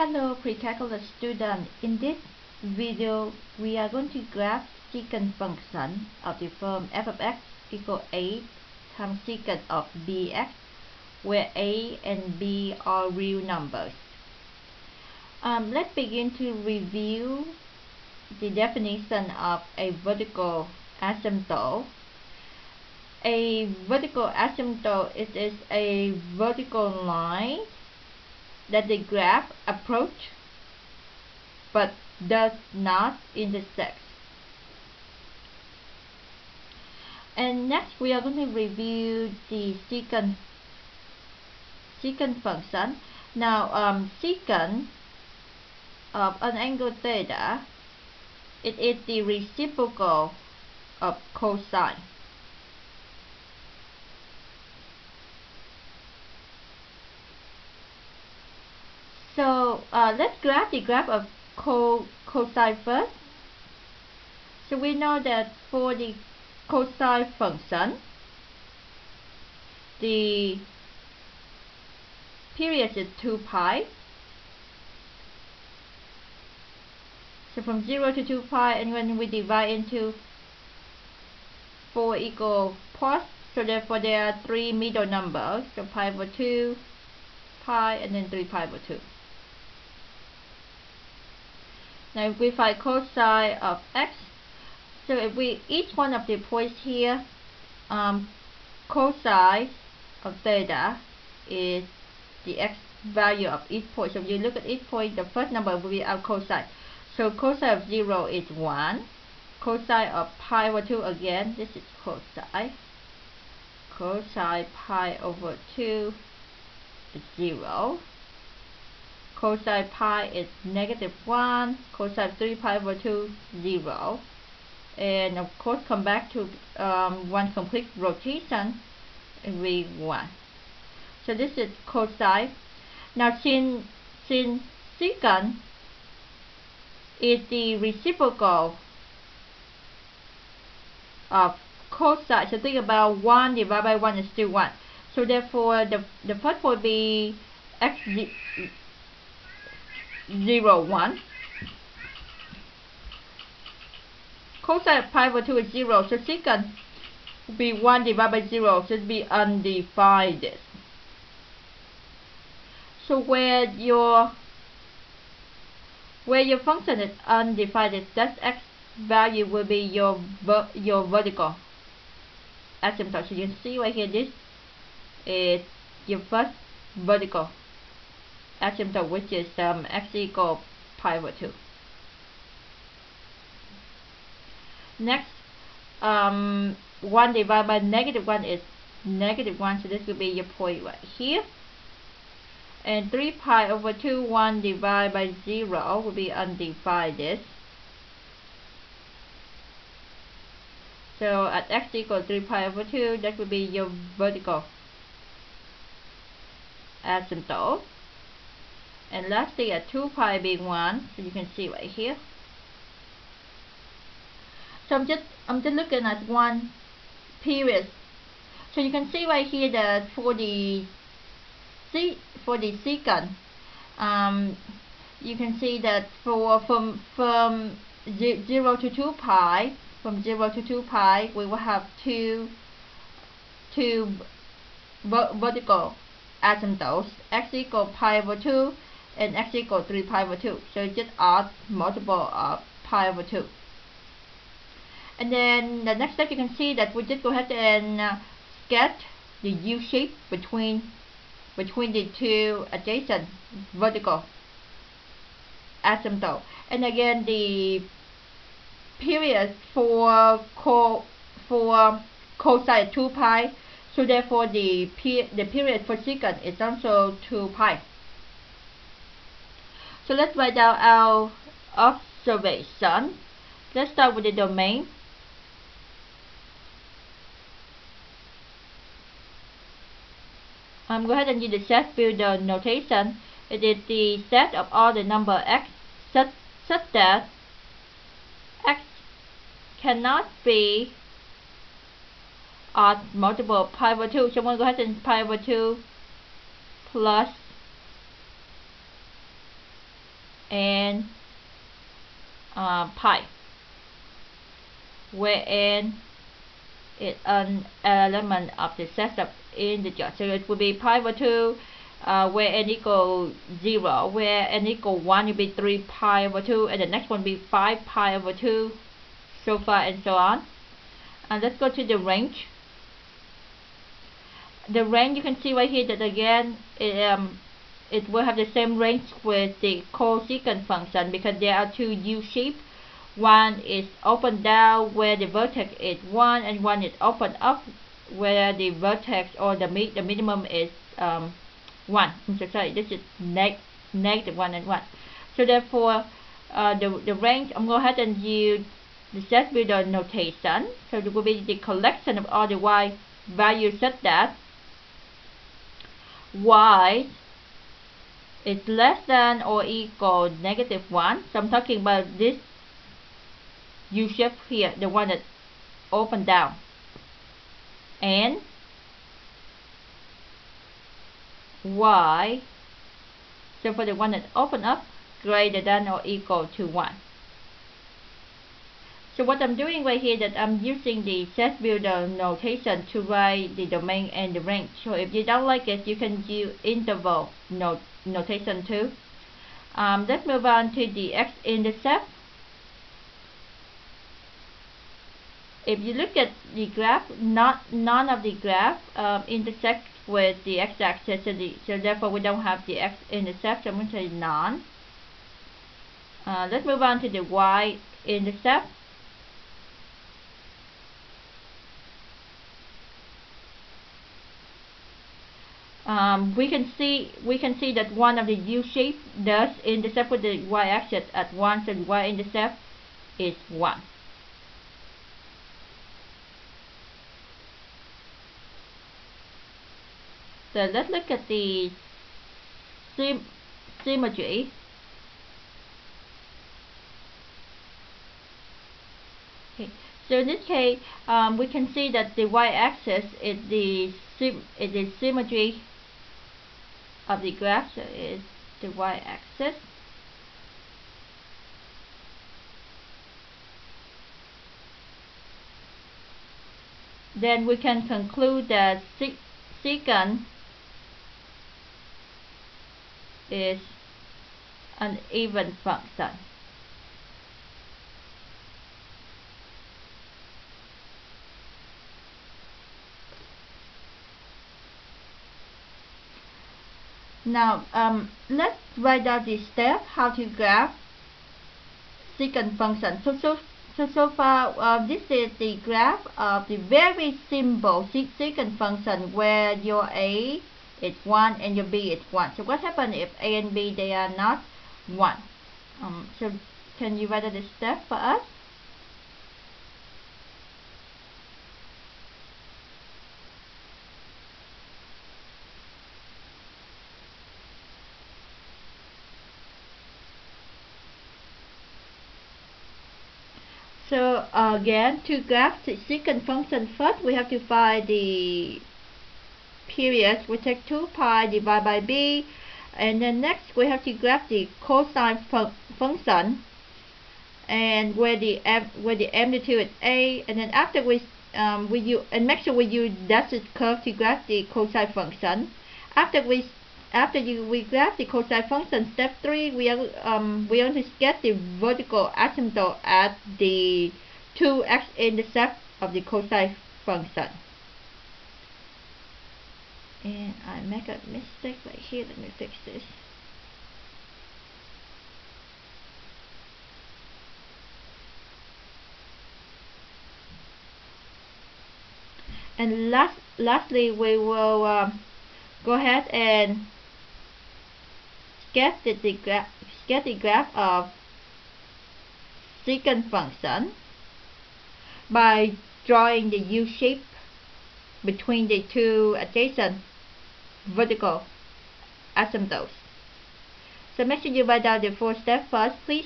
Hello pre-calculus student. In this video, we are going to graph secant function of the form f of x equal a times secant of bx, where a and b are real numbers. Let's begin to review the definition of a vertical asymptote. A vertical asymptote is a vertical line that the graph approach but does not intersect. And next we are going to review the secant function. Now secant of an angle theta, it is the reciprocal of cosine. So let's graph the graph of cosine first. So we know that for the cosine function, the period is 2 pi. So from 0 to 2 pi, and when we divide into 4 equal parts, so therefore there are 3 middle numbers, so pi over 2, pi, and then 3 pi over 2. Now if we find cosine of x, so if we each one of the points here, cosine of theta is the x value of each point. So if you look at each point, the first number will be our cosine. So cosine of 0 is 1. Cosine of pi over 2, again, this is cosine. Cosine pi over 2 is 0. Cosine pi is -1, cosine 3 pi over 2, 0. And of course come back to one complete rotation, and we 1. So this is cosine. Now since secant is the reciprocal of cosine, so think about 1 divided by 1 is still 1. So therefore the first will be x 0, 1. Cosine of pi over 2 is 0, so secant will be 1 divided by 0, so it will be undivided. So where your function is undivided, that x value will be your vertical asymptote. So you can see right here, this is your first vertical asymptote, which is x equal pi over 2. Next, 1 divided by -1 is -1, so this will be your point right here. And 3 pi over 2, 1 divided by 0 will be undivided. So at x equals 3 pi over 2, that will be your vertical asymptote. And lastly, at 2 pi being 1, so you can see right here. So I'm just looking at one period. So you can see right here that for the secant, you can see that from 0 to 2 pi, from 0 to 2 pi, we will have two vertical asymptotes, x equal pi over 2 and x equal 3 pi over 2. So just add multiple of pi over 2. And then the next step, you can see that we just go ahead and sketch the U shape between the two adjacent vertical asymptote. And again, the period for cosine 2 pi, so therefore the period for secant is also 2 pi. So let's write down our observation. Let's start with the domain. Go ahead and use the set builder notation. It is the set of all the number x such that x cannot be odd multiple pi over 2. So I'm going to go ahead and pi over 2 plus and pi, where n is an element of the set of integers. So it will be pi over 2, where n equals 0, where n equals 1 will be 3 pi over 2, and the next one will be 5 pi over 2, so far and so on. And let's go to the range. The range, you can see right here that again it will have the same range with the cosecant function, because there are two U-shapes. One is open down where the vertex is 1, and one is open up where the vertex or the minimum is 1. I'm so sorry, this is negative 1 and 1. So therefore the range, I'm going to go ahead and use the set builder notation. So it will be the collection of all the y values such that y is less than or equal negative 1. So I'm talking about this U shape here, the one that open down, and y, so for the one that open up, greater than or equal to 1. So what I'm doing right here, that I'm using the set builder notation to write the domain and the range. So if you don't like it, you can use interval notation too. Let's move on to the X-Intercept. If you look at the graph, none of the graph intersect with the x-axis, so therefore we don't have the x-intercept, so I'm going to say none. Let's move on to the y-intercept. We can see that one of the U-shape does intercept with the y-axis at 1, so the y-intercept is 1. So let's look at the symmetry. Okay. So in this case, we can see that the y-axis is the symmetry of the graph. So it's the y-axis. Then we can conclude that secant is an even function. Now let's write down the step how to graph secant function. So far this is the graph of the very simple secant function where your a is 1 and your b is 1. So what happens if a and b they are not 1? So can you write out the step for us? So again, to graph the secant function, first we have to find the period. We take 2 pi divided by b, and then next we have to graph the cosine function, and where the amplitude is a, and then after we use, and make sure we use dashed curve to graph the cosine function. After we graph the cosine function, step 3, we want to get the vertical asymptote at the 2 x-intercepts of the cosine function. And I make a mistake right here. Let me fix this. And lastly, we will go ahead and sketch the graph of secant function by drawing the U shape between the two adjacent vertical asymptotes. So make sure you write down the 4 steps first, please.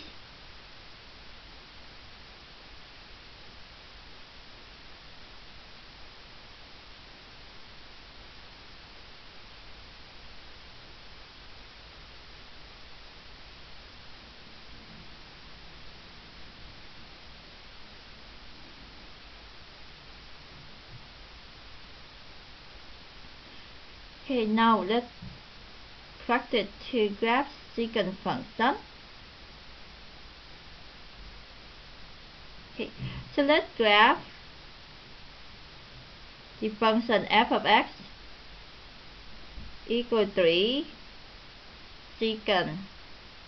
Okay, now let's practice to graph secant function. Okay, so let's graph the function f of x equal 3 secant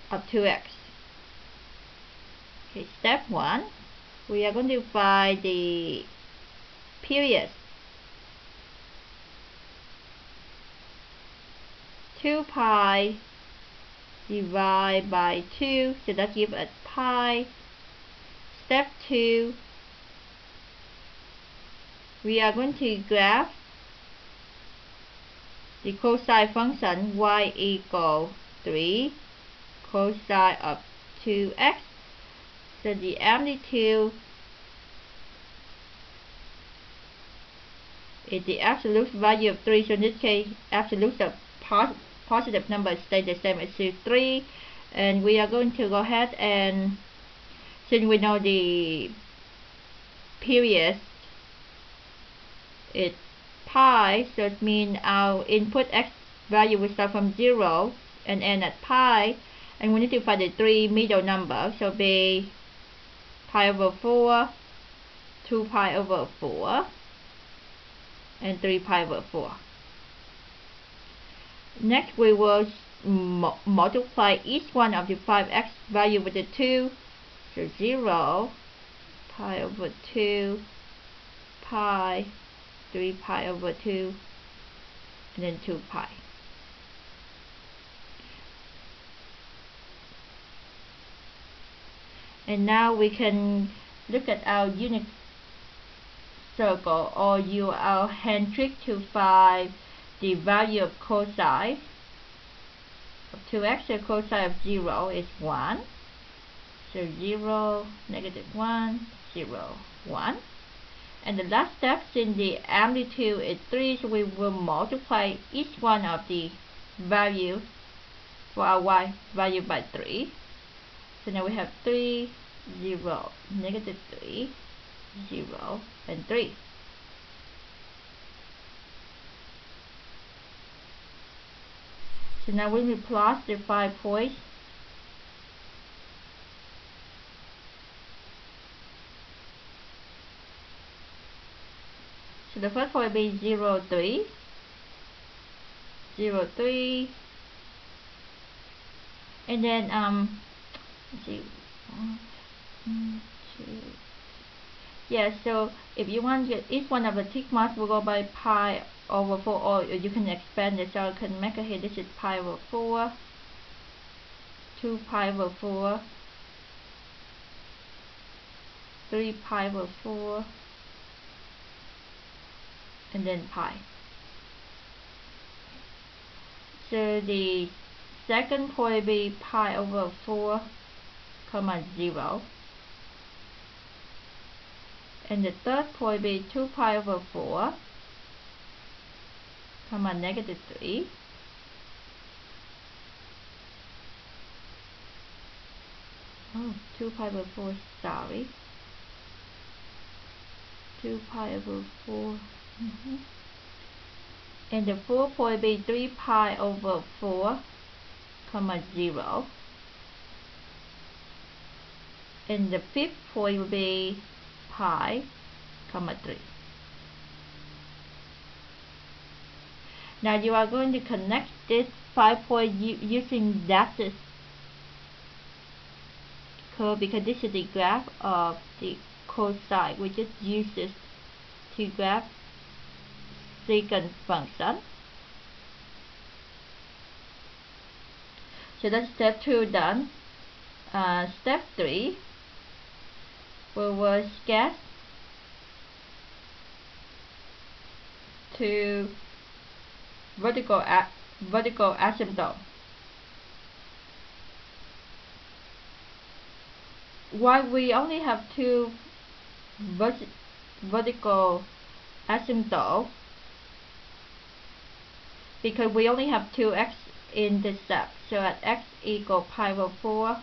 of 2x. Okay, step 1, we are going to find the period. 2 pi divided by 2, so that gives us pi. Step 2, we are going to graph the cosine function y equal 3 cosine of 2x. So the amplitude is the absolute value of 3. So in this case, absolute of positive numbers stay the same as 3. And we are going to go ahead and, since we know the period is pi, so it means our input x value will start from 0 and end at pi. And we need to find the 3 middle numbers, so be pi over 4, 2 pi over 4, and 3 pi over 4. Next, we will multiply each one of the 5x value with the 2. So 0, pi over 2, pi, 3 pi over 2, and then 2 pi. And now we can look at our unit circle, or use our hand trick to find the value of cosine of 2x. So cosine of 0 is 1. So 0, negative 1, 0, 1. And the last step, since the amplitude is 3, so we will multiply each one of the value for our y value by 3. So now we have 3, 0, negative 3, 0, and 3. So now when we plot the 5 points, so the first point will be 0, 3, 0, 3, and then let's see, 1, 2. Yeah, so if you want each one of the tick marks will go by pi over 4, or you can expand it, so I can make it here. This is pi over 4, 2 pi over 4, 3 pi over 4, and then pi. So the second point will be pi over 4, comma 0. And the third point will be 2 pi over 4, comma negative 3. Oh, 2 pi over 4, sorry. 2 pi over 4. And the fourth point will be 3 pi over 4, comma 0. And the fifth point will be pi, comma 3. Now you are going to connect this 5 point using dashes curve, because this is the graph of the cosine. We just use this to graph secant function. So that's step 2 done. Step 3, we will sketch to vertical asymptote. While we only have 2 vertical asymptote, because we only have 2x in this step, so at x equal pi over 4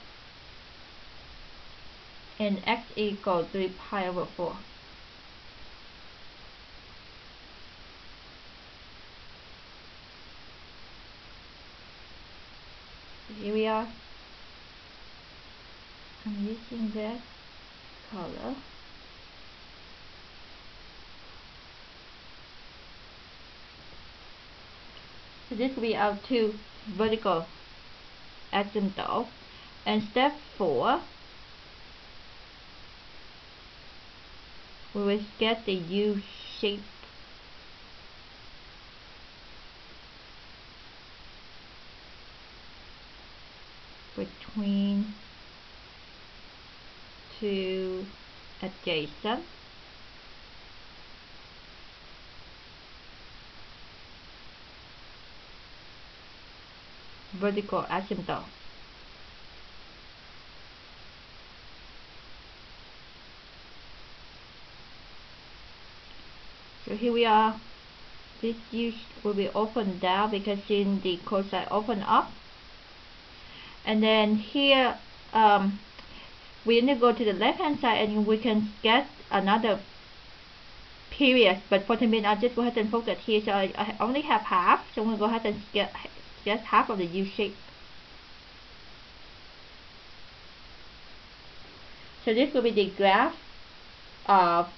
and x equal 3 pi over 4. here we are. I'm using red color. So this will be our 2 vertical asymptote. And step 4, we will get the U shape. Between 2 adjacent vertical asymptote. So here we are. This U will be opened down because in the cosine open up. And then here we need to go to the left hand side and we can get another period, but for the minute I'll just go ahead and focus here. So I only have half, so I'm going to go ahead and get just half of the U shape. So this will be the graph of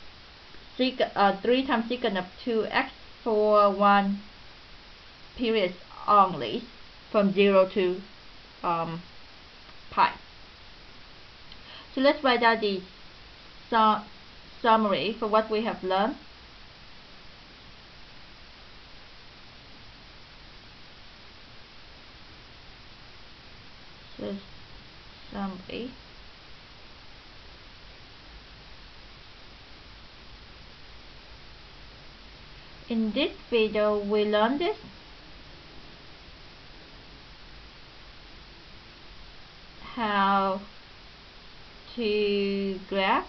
3 times secant of 2x for 1 period only, from 0 to pi. So let's write down the summary for what we have learned. So summary. In this video we learned this: how to graph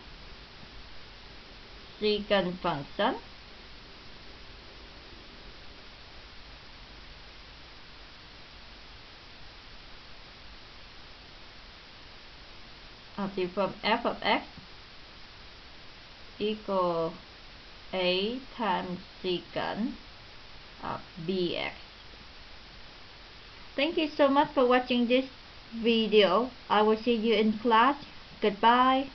secant function, of the form f of x equal a times secant of bx. Thank you so much for watching this video. I will see you in class. Goodbye.